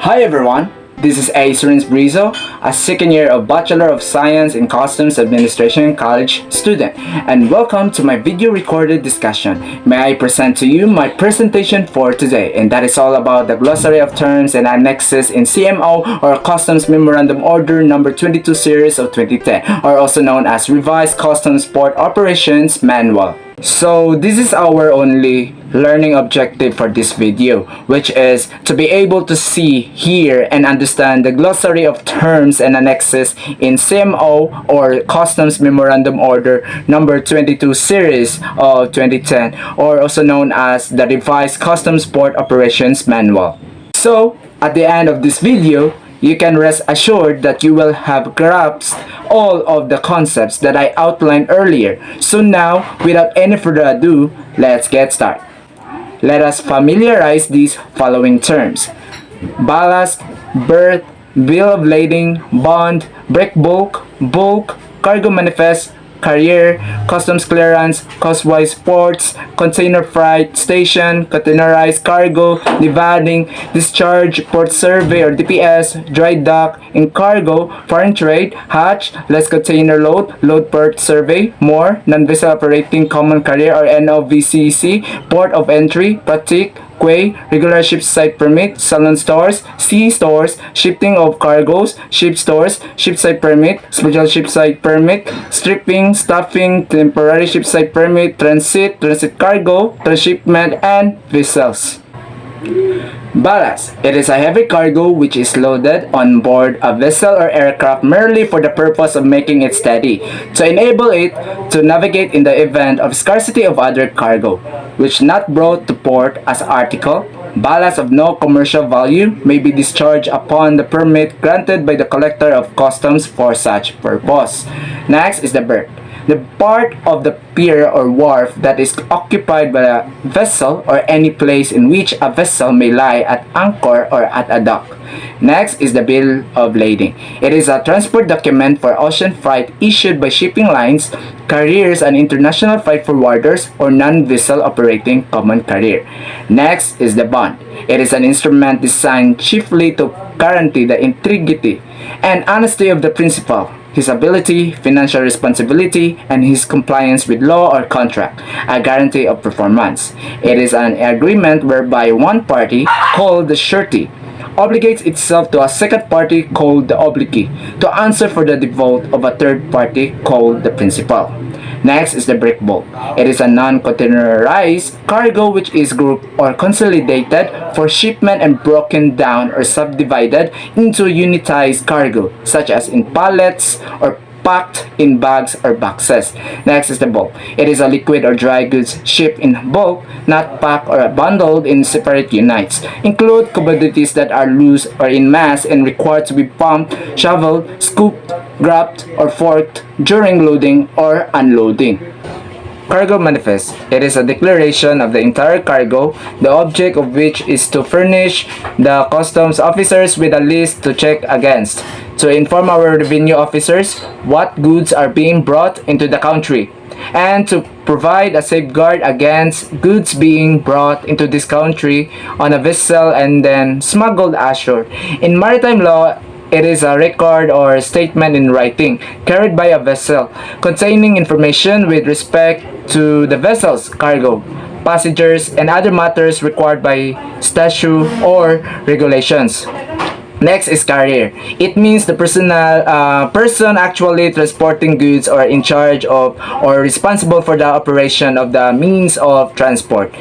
Hi everyone, this is Renz Brizo, a second year of Bachelor of Science in Customs Administration college student, and welcome to my video recorded discussion. May I present to you my presentation for today, and that is all about the Glossary of Terms and Annexes in CMO or Customs Memorandum Order number 22 series of 2010, or also known as Revised Customs Port Operations Manual. So this is our only learning objective for this video, which is to be able to see, hear, and understand the glossary of terms and annexes in CMO or Customs Memorandum Order number 22 series of 2010, or also known as the Revised Customs Port Operations Manual. So at the end of this video, you can rest assured that you will have grasped all of the concepts that I outlined earlier. So now, without any further ado, let's get started. Let us familiarize these following terms: ballast, berth, bill of lading, bond, break bulk, cargo manifest, carrier, customs clearance, coastwise ports, container freight station, containerized cargo, dewading, discharge, port survey or DPS, dry dock, in cargo, foreign trade, hatch, less container load port survey, more, non-vessel operating common carrier or NOVCC, port of entry, pratique, quay, regular ship site permit, salon stores, sea stores, shifting of cargoes, ship stores, ship site permit, special ship site permit, stripping, staffing, temporary ship site permit, transit cargo, transshipment, and vessels. Ballast. It is a heavy cargo which is loaded on board a vessel or aircraft merely for the purpose of making it steady, to enable it to navigate in the event of scarcity of other cargo, which not brought to port as article. Ballast of no commercial value may be discharged upon the permit granted by the collector of customs for such purpose. Next is the berth. The part of the pier or wharf that is occupied by a vessel or any place in which a vessel may lie at anchor or at a dock. Next is the bill of lading. It is a transport document for ocean freight issued by shipping lines, carriers, and international freight forwarders or non-vessel operating common carrier. Next is the bond. It is an instrument designed chiefly to guarantee the integrity and honesty of the principal, his ability, financial responsibility, and his compliance with law or contract, a guarantee of performance. It is an agreement whereby one party, called the surety, obligates itself to a second party called the obligee to answer for the default of a third party called the principal. Next is the break bulk. It is a non-containerized cargo which is grouped or consolidated for shipment and broken down or subdivided into unitized cargo, such as in pallets or packed in bags or boxes. Next is the bulk. It is a liquid or dry goods shipped in bulk, not packed or bundled in separate units. Include commodities that are loose or in mass and required to be pumped, shoveled, scooped, grabbed, or forked during loading or unloading. Cargo manifest. It is a declaration of the entire cargo, the object of which is to furnish the customs officers with a list to check against, to inform our revenue officers what goods are being brought into the country, and to provide a safeguard against goods being brought into this country on a vessel and then smuggled ashore. In maritime law, it is a record or statement in writing carried by a vessel containing information with respect to the vessel's cargo, passengers, and other matters required by statute or regulations. Next is carrier. It means the person actually transporting goods or in charge of or responsible for the operation of the means of transport.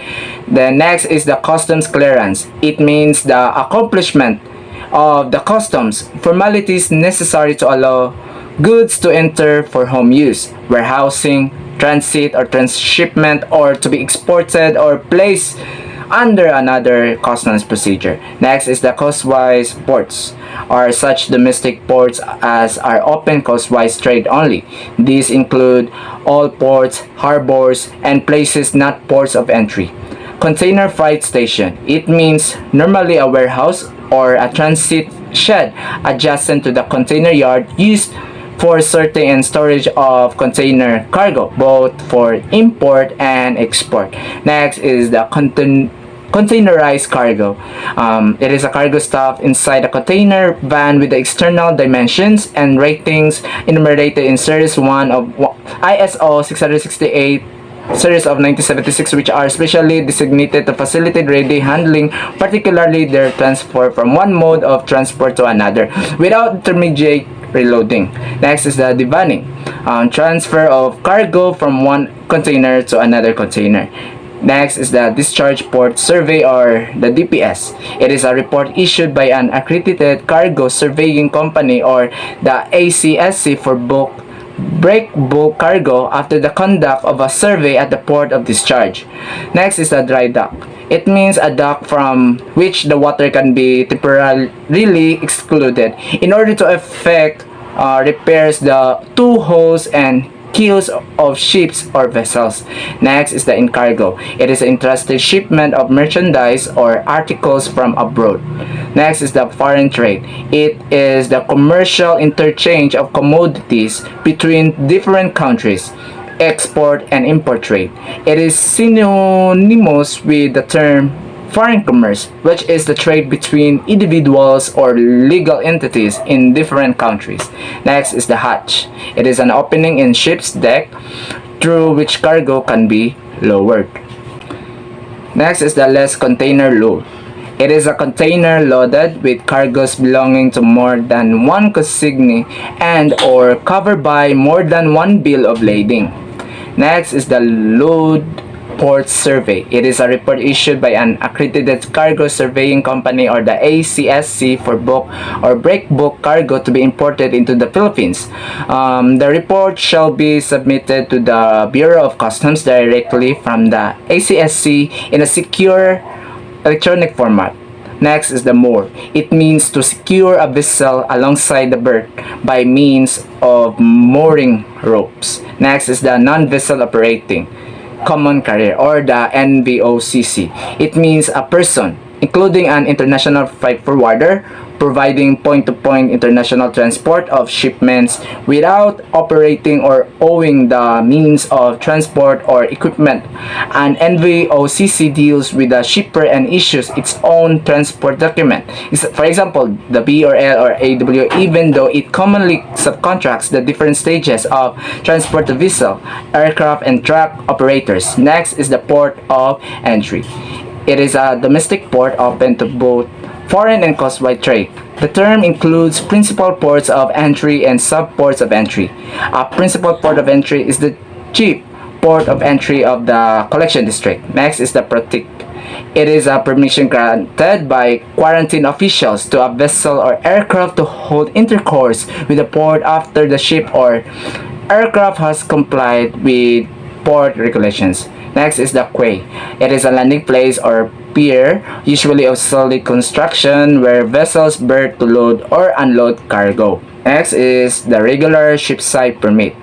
The next is the customs clearance. It means the accomplishment of the customs formalities necessary to allow goods to enter for home use, warehousing, transit or transshipment, or to be exported or placed under another customs procedure. Next is the coastwise ports, or such domestic ports as are open coastwise trade only. These include all ports, harbors, and places not ports of entry. Container freight station. It means normally a warehouse or a transit shed adjacent to the container yard used for sorting and storage of container cargo, both for import and export. Next is the containerized cargo. It is a cargo stuff inside a container van with the external dimensions and ratings enumerated in Series 1 of ISO 668 series of 1976, which are specially designated to facilitate ready handling, particularly their transport from one mode of transport to another without intermediate reloading. Next is the devanning, transfer of cargo from one container to another container. Next is the Discharge Port Survey, or the DPS. It is a report issued by an accredited cargo surveying company, or the ACSC, for break bulk cargo after the conduct of a survey at the port of discharge. Next is the dry dock. It means a dock from which the water can be temporarily excluded in order to effect repairs the two hulls and keels of ships or vessels. Next is the in-cargo. It is an entrusted shipment of merchandise or articles from abroad. Next is the foreign trade. It is the commercial interchange of commodities between different countries. Export and import trade. It is synonymous with the term foreign commerce, which is the trade between individuals or legal entities in different countries. Next is the hatch. It is an opening in ship's deck through which cargo can be lowered. Next is the less container load. It is a container loaded with cargoes belonging to more than one consignee and or covered by more than one bill of lading. Next is the load port survey. It is a report issued by an accredited cargo surveying company, or the ACSC, for bulk or break bulk cargo to be imported into the Philippines. The report shall be submitted to the Bureau of Customs directly from the ACSC in a secure electronic format. Next is the moor. It means to secure a vessel alongside the berth by means of mooring ropes. Next is the non-vessel operating common carrier, or the NVOCC. It means a person, including an international freight forwarder, providing point-to-point international transport of shipments without operating or owning the means of transport or equipment. An NVOCC deals with the shipper and issues its own transport document. For example, the B or L or AW, even though it commonly subcontracts the different stages of transport to vessel, aircraft, and truck operators. Next is the port of entry. It is a domestic port open to both foreign and coastwide trade. The term includes principal ports of entry and sub-ports of entry. A principal port of entry is the chief port of entry of the collection district. Next is the protic. It is a permission granted by quarantine officials to a vessel or aircraft to hold intercourse with the port after the ship or aircraft has complied with port regulations. Next is the quay. It is a landing place or pier, usually of solid construction, where vessels berth to load or unload cargo. Next is the regular shipside permit.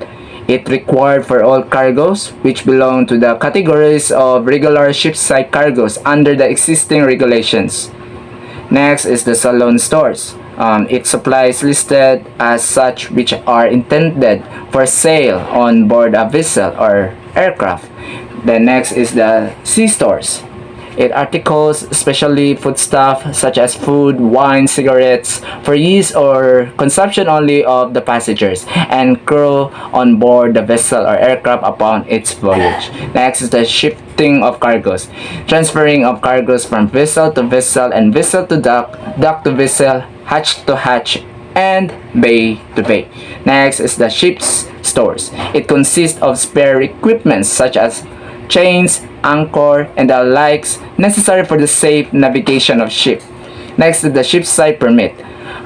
It required for all cargoes which belong to the categories of regular shipside cargoes under the existing regulations. Next is the salon stores. It supplies listed as such which are intended for sale on board a vessel or aircraft. Then next is the sea stores. It articles especially foodstuff such as food, wine, cigarettes for use or consumption only of the passengers and crew on board the vessel or aircraft upon its voyage. Next is the shifting of cargoes. Transferring of cargoes from vessel to vessel and vessel to dock, dock to vessel, hatch to hatch, and bay to bay. Next is the ship's stores. It consists of spare equipment such as chains, anchor, and the likes necessary for the safe navigation of ship. Next is the shipside permit.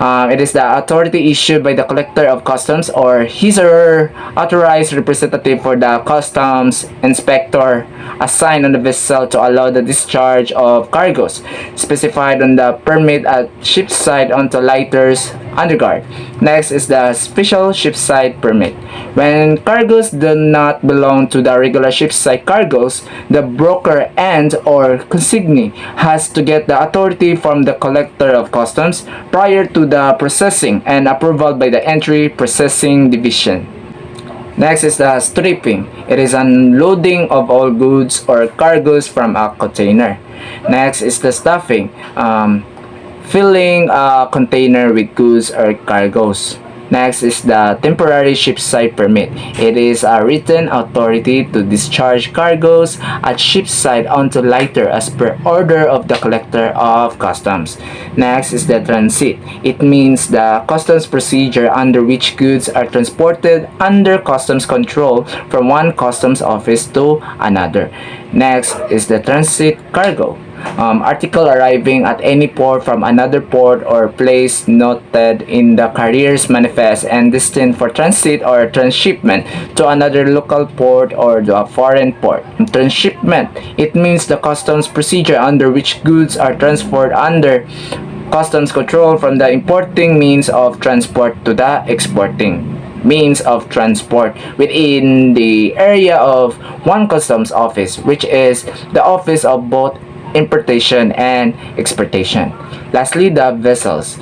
It is the authority issued by the collector of customs or his or her authorized representative for the customs inspector assigned on the vessel to allow the discharge of cargoes specified on the permit at shipside onto lighters underguard. Next is the special shipside permit. When cargoes do not belong to the regular shipside cargoes, the broker and or consignee has to get the authority from the collector of customs prior to the processing and approval by the entry processing division. Next is the stripping. It is unloading of all goods or cargoes from a container. Next is the stuffing. Filling a container with goods or cargoes. Next is the temporary shipside permit. It is a written authority to discharge cargoes at shipside onto lighter as per order of the collector of customs. Next is the transit. It means the customs procedure under which goods are transported under customs control from one customs office to another. Next is the transit cargo. Article arriving at any port from another port or place noted in the carrier's manifest and destined for transit or transshipment to another local port or to a foreign port. Transshipment, it means the customs procedure under which goods are transferred under customs control from the importing means of transport to the exporting means of transport within the area of one customs office, which is the office of both importation and exportation. Lastly, the vessels.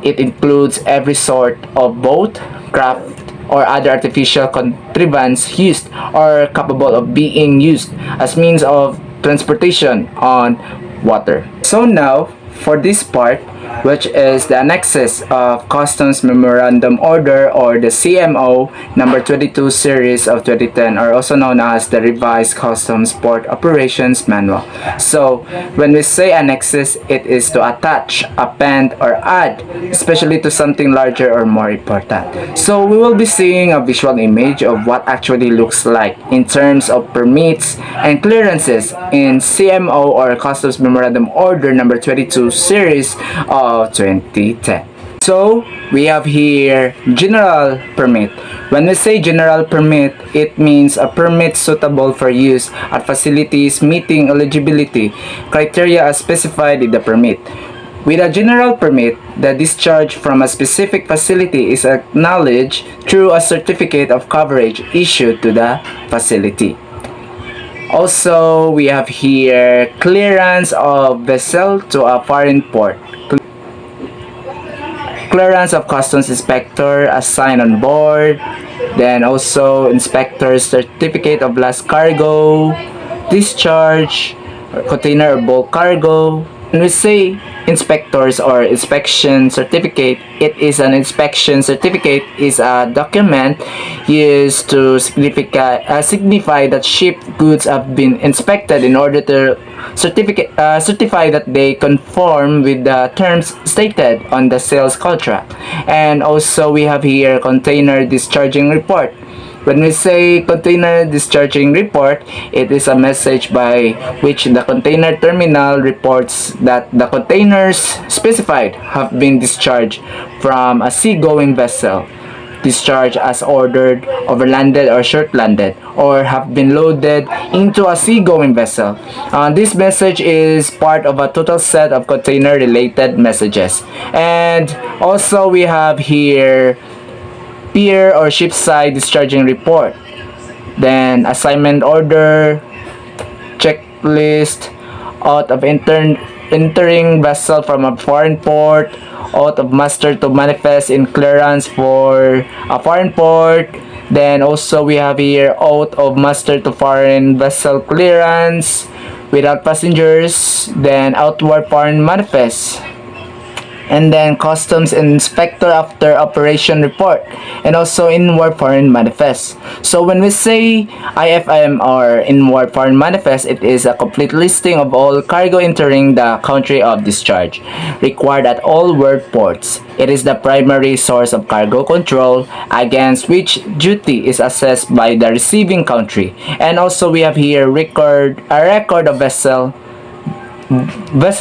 It includes every sort of boat, craft, or other artificial contrivance used or capable of being used as means of transportation on water. So now, for this part, which is the Annexes of Customs Memorandum Order or the CMO number 22 series of 2010, or also known as the Revised Customs Port Operations Manual. So when we say annexes, it is to attach, append, or add, especially to something larger or more important. So we will be seeing a visual image of what actually looks like in terms of permits and clearances in CMO or Customs Memorandum Order number 22 series of 2010. So we have here general permit. When we say general permit, it means a permit suitable for use at facilities meeting eligibility criteria as specified in the permit. With a general permit, the discharge from a specific facility is acknowledged through a certificate of coverage issued to the facility. Also, we have here clearance of vessel to a foreign port. Clearance of customs inspector assigned on board. Then also inspector's certificate of last cargo, discharge, container or bulk cargo. When we say inspectors or inspection certificate, it is an inspection certificate is a document used to signify that shipped goods have been inspected in order to certify that they conform with the terms stated on the sales contract. And also we have here container discharging report. When we say container discharging report, it is a message by which the container terminal reports that the containers specified have been discharged from a seagoing vessel, discharged as ordered, overlanded or short-landed, or have been loaded into a seagoing vessel. This message is part of a total set of container-related messages. And also we have here pier or shipside discharging report, then assignment order, checklist, out of entering vessel from a foreign port, out of master to manifest in clearance for a foreign port. Then also we have here out of master to foreign vessel clearance without passengers, then outward foreign manifest, and then customs inspector after operation report, and also inward foreign manifest. So when we say IFM or inward foreign manifest, it is a complete listing of all cargo entering the country of discharge required at all world ports. It is the primary source of cargo control against which duty is assessed by the receiving country. And also we have here a record of vessel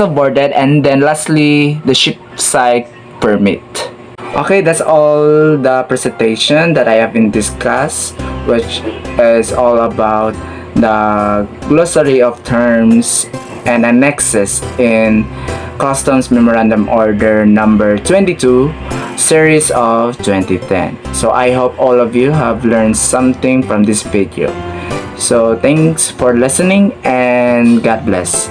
boarded, and then lastly the ship side permit. Okay, that's all the presentation that I have been discussed, which is all about the glossary of terms and annexes in Customs Memorandum Order number 22 series of 2010. So I hope all of you have learned something from this video. So thanks for listening and God bless.